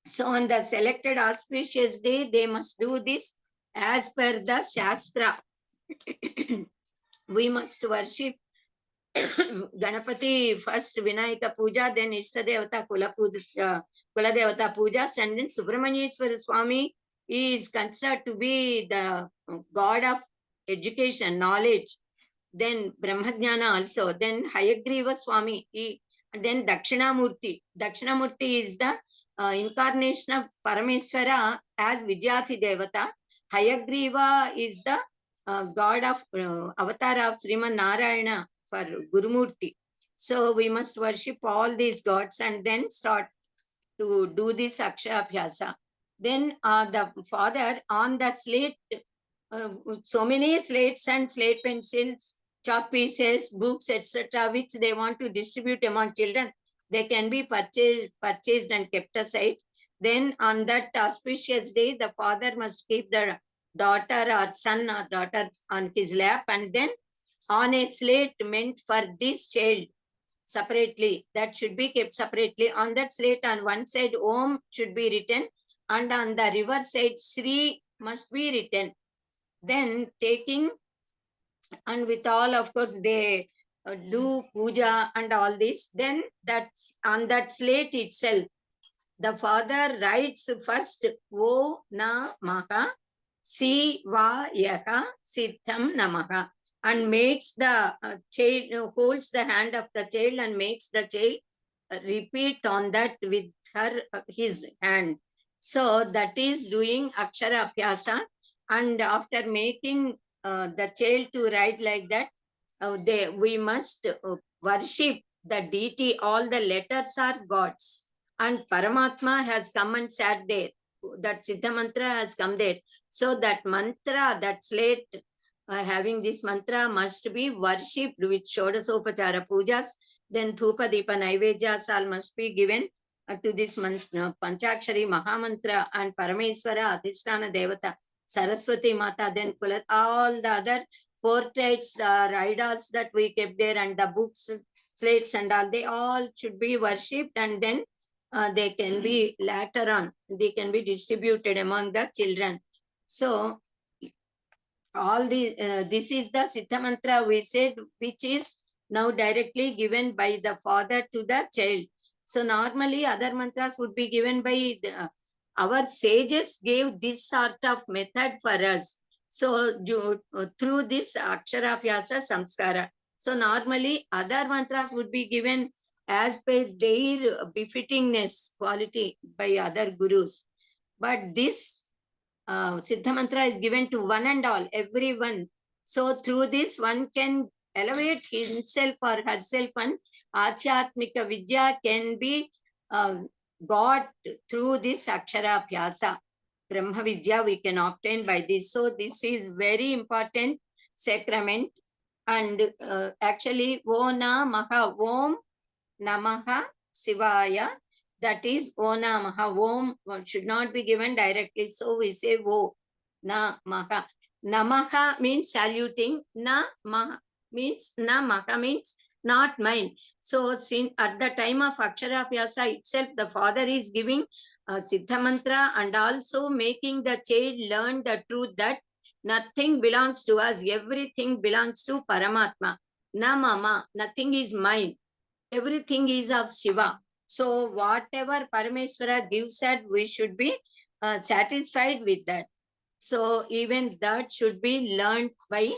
So on the selected auspicious day, they must do this as per the Shastra. We must worship Ganapati first, Vinayaka Puja, then Ishtadevata Kuladevata Puja, and then Subramanyeswara Swami is considered to be the god of education, knowledge. Then Brahmajnana also, then Hayagriva Swami, then Dakshinamurti. Dakshinamurti is the incarnation of Parameswara as Vidyati Devata. Hayagriva is the god of avatar of Sriman Narayana for Gurumurti. So we must worship all these gods and then start to do this Aksharabhyasa. Then the father on the slate, so many slates and slate pencils, chalk pieces, books, etc., which they want to distribute among children, they can be purchased and kept aside. Then on that auspicious day, the father must keep the daughter or son or daughter on his lap, and then on a slate meant for this child separately, that should be kept separately. On that slate, on one side, Om should be written, and on the reverse side, Sri must be written. Then taking and with all, of course, they do puja and all this. Then that's on that slate itself, the father writes first O Namaha Sivayaka Siddham Namaha, and makes the child, holds the hand of the child and makes the child repeat on that with his hand. So that is doing Akshara Abhyasa. And after making the child to write like that, we must worship the deity. All the letters are gods, and Paramatma has come and sat there. That Siddha mantra has come there. So that mantra, that slate, having this mantra must be worshipped with Shodasopachara pujas. Then Thupa Deepa Naivedyas all must be given to this Panchakshari Mahamantra, and Parameswara, Adhisthana Devata, Saraswati Mata, then all the other portraits, idols that we kept there, and the books, slates and all, they all should be worshipped, and then they can be later on, they can be distributed among the children. So all the this is the Siddha mantra we said, which is now directly given by the father to the child. So normally other mantras would be given by our sages gave this sort of method for us. So through this Akshara Vyasa Samskara. So normally other mantras would be given as per their befittingness quality by other gurus. But this Siddha mantra is given to one and all, everyone. So through this, one can elevate himself or herself, and Achyatmika Vidya can be got through this Akshara Abhyasa. Brahma Vidya we can obtain by this. So this is very important sacrament. And actually, Om Namaha Sivaya, that is O Namaha. Om should not be given directly, so we say O Namaha. Namaha means saluting, Namaha means not mine. So at the time of Akshara Abhyasa itself, the father is giving Siddha mantra and also making the child learn the truth that nothing belongs to us, everything belongs to Paramatma. Na mama, nothing is mine, everything is of Shiva. So whatever Parameswara gives us, we should be satisfied with that. So even that should be learned by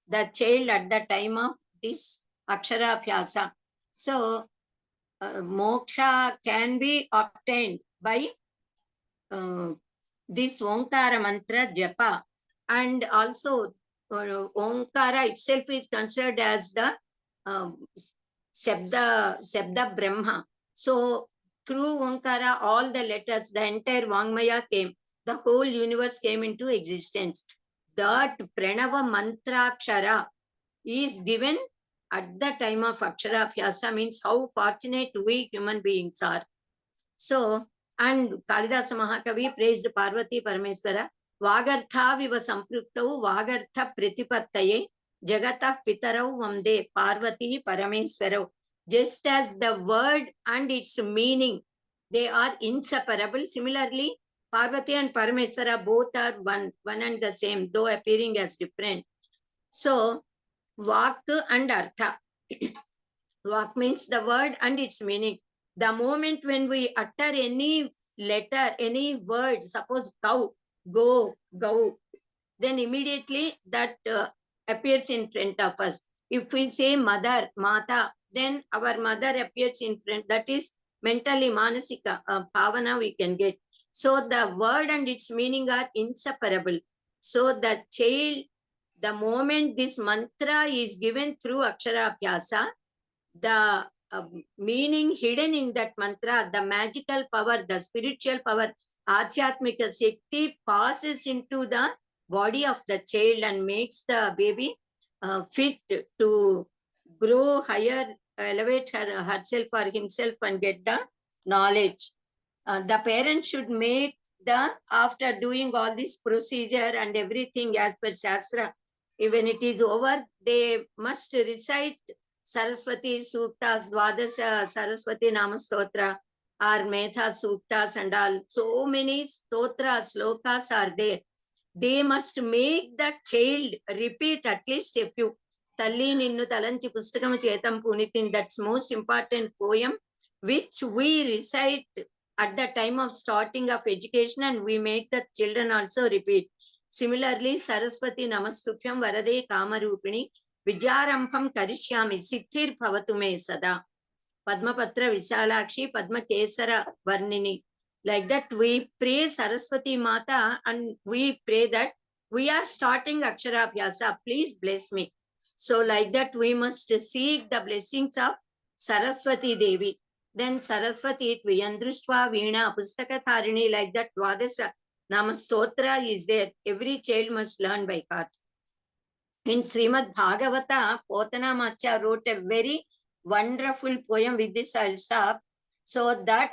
the child at the time of this Akshara Abhyasa. So moksha can be obtained by this Omkara mantra japa. And also Omkara itself is considered as the Shabda Brahma. So through Omkara, all the letters, the entire Vangmaya came, the whole universe came into existence. That Pranava Mantrakshara is given at the time of Akshara Abhyasa, means how fortunate we human beings are. So, and Kalidasa Mahakavi praised Parvati Parameswara, Vagartha Viva Samskruti Vagartha Pratipattaye Jagata Pitarau Vamde Parvati Parameswara. Just as the word and its meaning, they are inseparable. Similarly, Parvati and Parameswara both are one and the same, though appearing as different. So, Vak and Artha. Vak means the word and its meaning. The moment when we utter any letter, any word, suppose cow, go, then immediately that appears in front of us. If we say mother, mata, then our mother appears in front. That is mentally manasika, bhavana we can get. So the word and its meaning are inseparable. So the child, the moment this mantra is given through Akshara Abhyasa, the meaning hidden in that mantra, the magical power, the spiritual power, Achyatmika Shakti passes into the body of the child and makes the baby fit to grow higher, elevate herself or himself and get the knowledge. The parent should make after doing all this procedure and everything as per Shastra, when it is over, they must recite Saraswati Suktas, Dwadasha Saraswati Namastotra, or Metha Suktas and all. So many stotras, slokas are there. They must make the child repeat at least a few. Talli Ninnu Talanchi Pustakam Chetam Punitin, that's most important poem which we recite at the time of starting of education, and we make the children also repeat. Similarly, Saraswati Namastupyam Varade Kamarupini Vidyarambham Karishyami Siddhir Bhavatume Sada. Padmapatra Visalakshi Padma Kesara Varnini. Like that, we pray Saraswati Mata and we pray that we are starting Aksharabhyasa. Please bless me. So like that, we must seek the blessings of Saraswati Devi. Then Saraswati Tviyandrushva Veena Pustakatharini, like that, Dwadasa Nama Stotra is there. Every child must learn by heart. In Srimad Bhagavata, Potana Macha wrote a very wonderful poem. With this, I'll stop. So that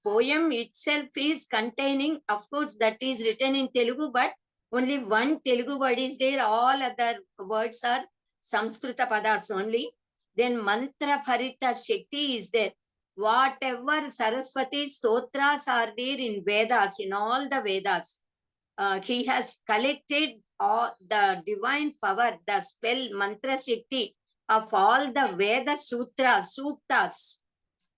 poem itself is containing, of course, that is written in Telugu, but only one Telugu word is there. All other words are Samskrita padas only. Then Mantra Bharita Shakti is there. Whatever Saraswati stotras are there in Vedas, in all the Vedas, he has collected all the divine power, the spell, mantra shakti of all the Veda sutras, suktas,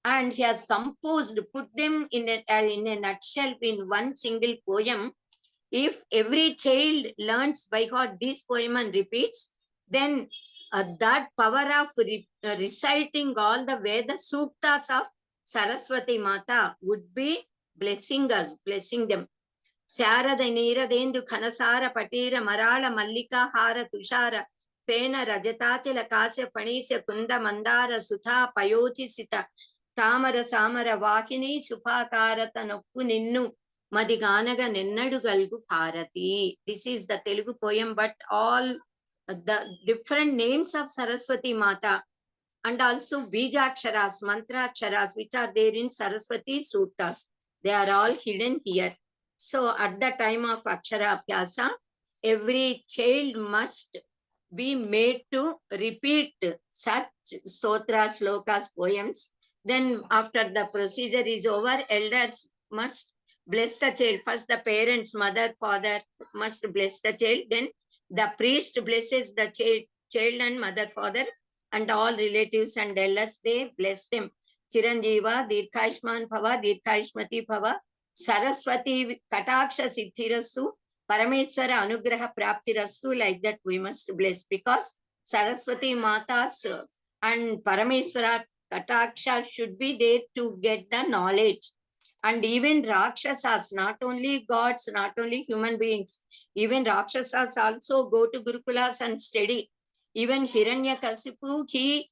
and he has composed, put them in a nutshell in one single poem. If every child learns by heart this poem and repeats, then that power of reciting all the Veda suktas of Saraswati Mata would be blessing us, blessing them. Sharada Neeradendu Khanasara Patira Marala Mallika Hara Tushara Pena Rajatachila Kasya Panisya Kunda Mandara Sutha Payoti Sita Tamara Samara Vakini Suphakarata Nokku Ninnu Madiganaga Nennadu Galgu Bharati. This is the Telugu poem, but all the different names of Saraswati Mata and also Bijaksharas, Mantraksharas, which are there in Saraswati Suttas, they are all hidden here. So at the time of Akshara Abhyasa, every child must be made to repeat such stotra, shlokas, poems. Then after the procedure is over, elders must bless the child. First the parents, mother, father must bless the child. Then the priest blesses the child and mother, father, and all relatives and elders, they bless them. Chiranjeeva, Dirghayushman Bhava, Dirghayushmati Bhava, Saraswati Kataksha Siddhirastu, Parameswara Anugraha Praptirastu. Like that we must bless, because Saraswati Mata's and Parameswara Kataksha should be there to get the knowledge. And even Rakshasas, not only gods, not only human beings, even Rakshasas also go to Gurukulas and study. Even Hiranyakasipu, he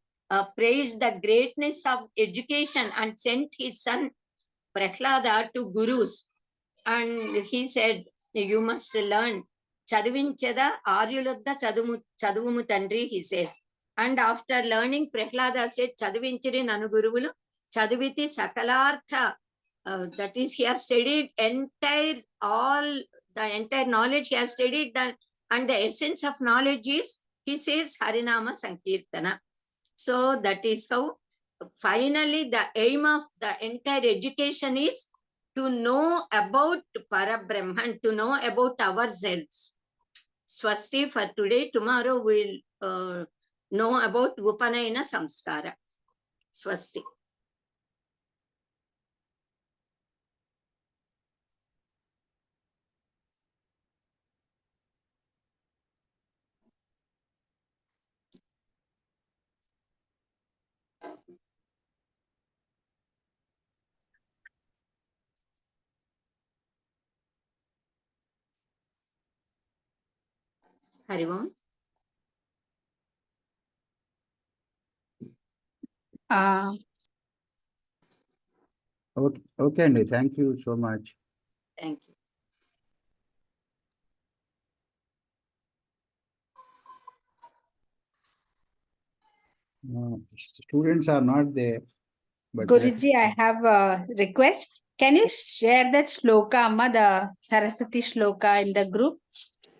praised the greatness of education and sent his son Prahlada to gurus. And he said, you must learn. Chadivinchada Aryulodda Chaduvumu Tandri, he says. And after learning, Prahlada said, Chadivinchiri Nanu Guruvulu, Chadiviti Sakalartha. That is, he has studied the entire knowledge he has studied, and the essence of knowledge is, he says, Harinama Sankirtana. So that is how finally the aim of the entire education is to know about Parabrahman, to know about ourselves. Swasti for today. Tomorrow we'll know about Upanayana Samskara. Swasti. Harivam. Okay, Andy, thank you so much. Thank you. Students are not there. But Guruji, I have a request. Can you share that shloka, Amma, the Saraswati shloka in the group?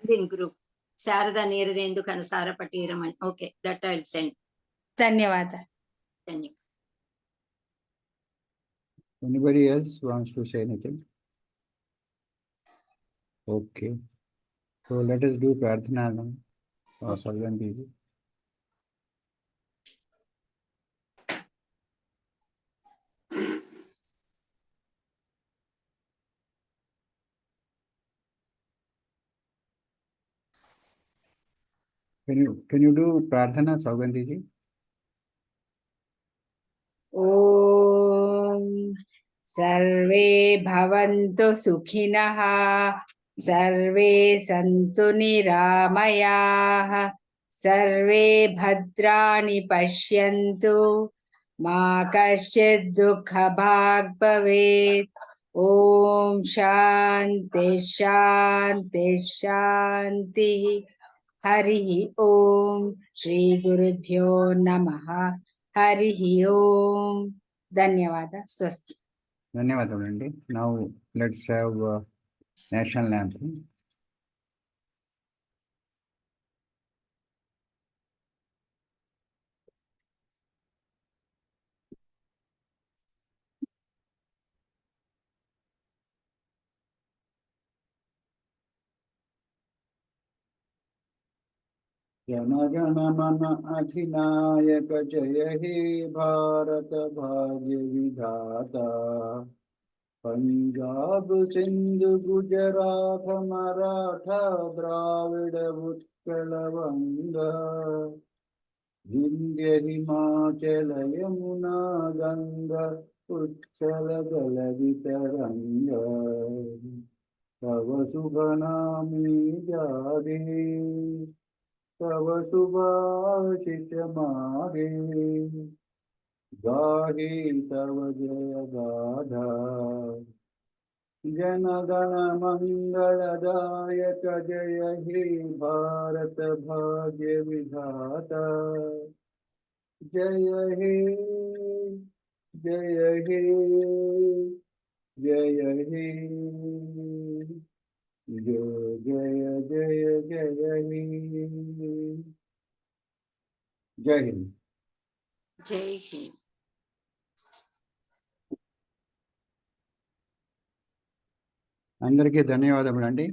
In group. Sharada Neeradendu Kanasara Patiraman. Okay, that I'll send. Dhanyavada. Thank you. Anybody else wants to say anything? Okay. So let us do Prarthana now. Salvan Devi. Can you do Prarthana, Saugandhi ji? ॐ सर्वे भवन्तु सुखिनः सर्वे सन्तु निरामयाः सर्वे भद्राणि पश्यन्तु मा कश्चित् दुःखभाग् भवेत् ॐ शान्ति शान्ति शान्तिः हरिः ॐ श्री गुरुभ्यो नमः हरिः ॐ ధన్యవాద స్వస్తి ధన్యవాదాలండి. Now let's have national anthem. Jana Gana मन अधिनायक जय हे भारत भाग्य विधाता पंजाब सिंधु गुजरात मराठा द्राविड उत्कल वंगा विंध्य हिमाचल यमुना गंगा उत्कल जलधि तरंगा तव शुभ नामे जागे तव शुभाशिष मागे गाहे तव जय गाधा जन गण मंगलदायक जय हे भारत भाग्य विधाता जय हे जय हे जय हे जय जय जय जय हे जय हिंद. जय हिंद. అందరికీ ధన్యవాదములండి.